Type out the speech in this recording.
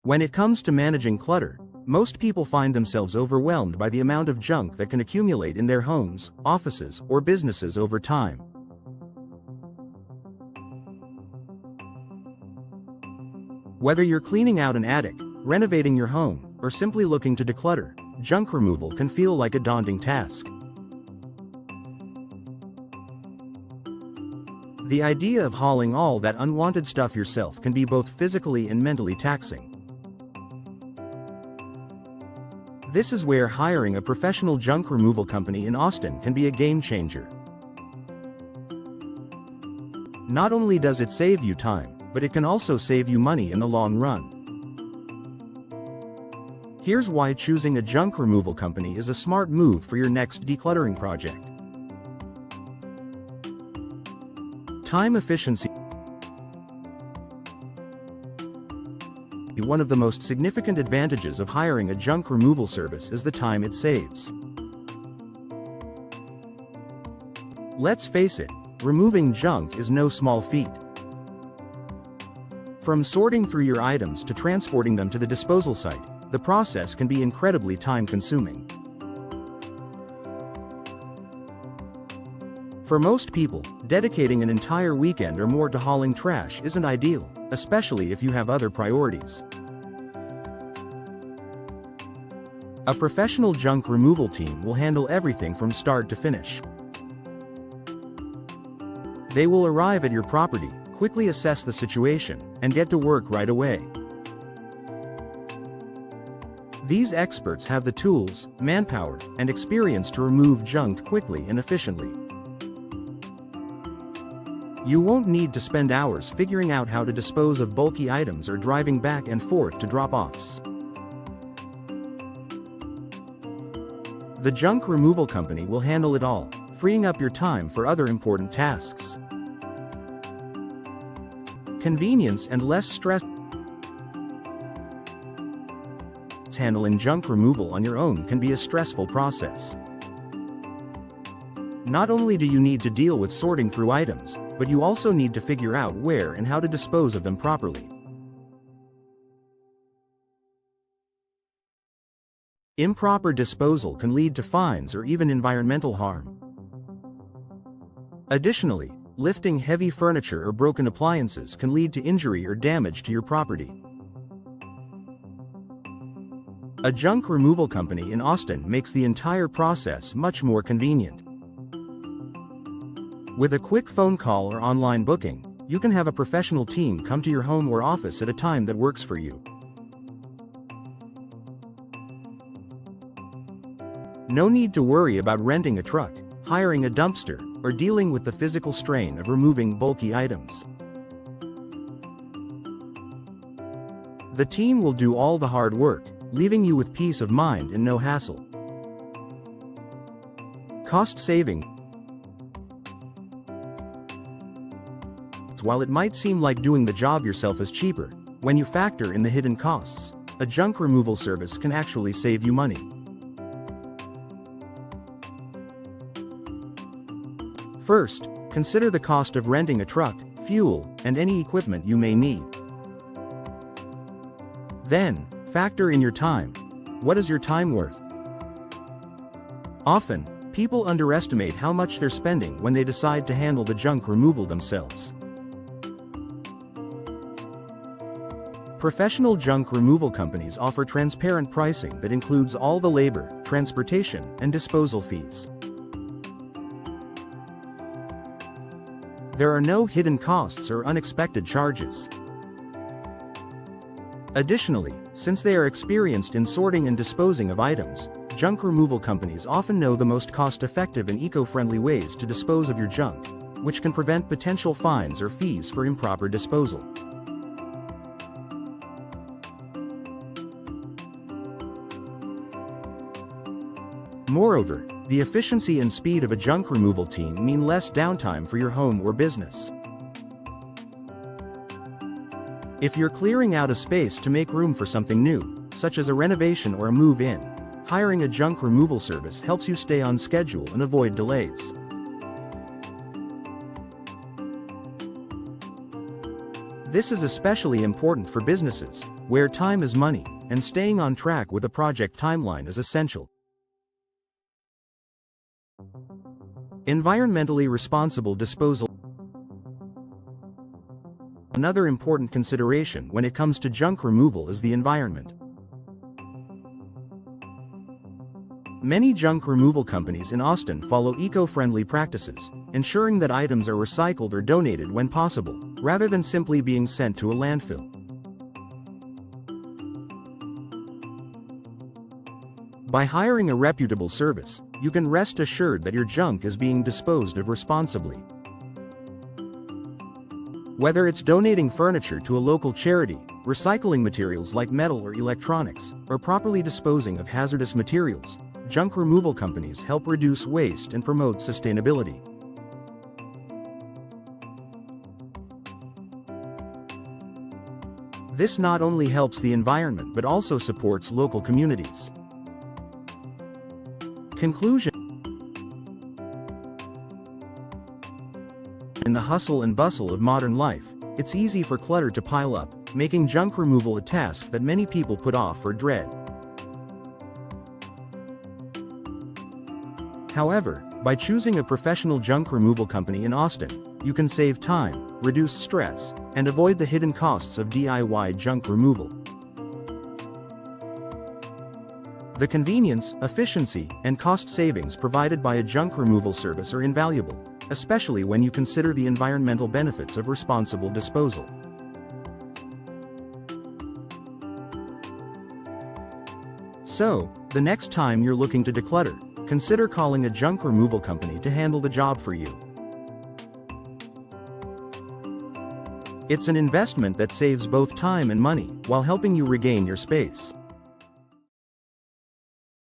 When it comes to managing clutter, most people find themselves overwhelmed by the amount of junk that can accumulate in their homes, offices, or businesses over time. Whether you're cleaning out an attic, renovating your home, or simply looking to declutter, junk removal can feel like a daunting task. The idea of hauling all that unwanted stuff yourself can be both physically and mentally taxing. This is where hiring a professional junk removal company in Austin can be a game changer. Not only does it save you time, but it can also save you money in the long run. Here's why choosing a junk removal company is a smart move for your next decluttering project. Time efficiency. One of the most significant advantages of hiring a junk removal service is the time it saves. Let's face it, removing junk is no small feat. From sorting through your items to transporting them to the disposal site, the process can be incredibly time-consuming. For most people, dedicating an entire weekend or more to hauling trash isn't ideal, especially if you have other priorities. A professional junk removal team will handle everything from start to finish. They will arrive at your property, quickly assess the situation, and get to work right away. These experts have the tools, manpower, and experience to remove junk quickly and efficiently. You won't need to spend hours figuring out how to dispose of bulky items or driving back and forth to drop-offs. The junk removal company will handle it all, freeing up your time for other important tasks. Convenience and less stress. Handling junk removal on your own can be a stressful process. Not only do you need to deal with sorting through items, but you also need to figure out where and how to dispose of them properly. Improper disposal can lead to fines or even environmental harm. Additionally, lifting heavy furniture or broken appliances can lead to injury or damage to your property. A junk removal company in Austin makes the entire process much more convenient. With a quick phone call or online booking, you can have a professional team come to your home or office at a time that works for you. No need to worry about renting a truck, hiring a dumpster, or dealing with the physical strain of removing bulky items. The team will do all the hard work, leaving you with peace of mind and no hassle. Cost saving. While it might seem like doing the job yourself is cheaper, when you factor in the hidden costs, a junk removal service can actually save you money. First, consider the cost of renting a truck, fuel, and any equipment you may need. Then, factor in your time. What is your time worth? Often, people underestimate how much they're spending when they decide to handle the junk removal themselves. Professional junk removal companies offer transparent pricing that includes all the labor, transportation, and disposal fees. There are no hidden costs or unexpected charges. Additionally, since they are experienced in sorting and disposing of items, junk removal companies often know the most cost-effective and eco-friendly ways to dispose of your junk, which can prevent potential fines or fees for improper disposal. Moreover, the efficiency and speed of a junk removal team mean less downtime for your home or business. If you're clearing out a space to make room for something new, such as a renovation or a move-in, hiring a junk removal service helps you stay on schedule and avoid delays. This is especially important for businesses, where time is money, and staying on track with a project timeline is essential. Environmentally responsible disposal. Another important consideration when it comes to junk removal is the environment. Many junk removal companies in Austin follow eco-friendly practices, ensuring that items are recycled or donated when possible, rather than simply being sent to a landfill. By hiring a reputable service, you can rest assured that your junk is being disposed of responsibly. Whether it's donating furniture to a local charity, recycling materials like metal or electronics, or properly disposing of hazardous materials, junk removal companies help reduce waste and promote sustainability. This not only helps the environment but also supports local communities. Conclusion. In the hustle and bustle of modern life, it's easy for clutter to pile up, making junk removal a task that many people put off or dread. However, by choosing a professional junk removal company in Austin, you can save time, reduce stress, and avoid the hidden costs of DIY junk removal. The convenience, efficiency, and cost savings provided by a junk removal service are invaluable, especially when you consider the environmental benefits of responsible disposal. So, the next time you're looking to declutter, consider calling a junk removal company to handle the job for you. It's an investment that saves both time and money while helping you regain your space.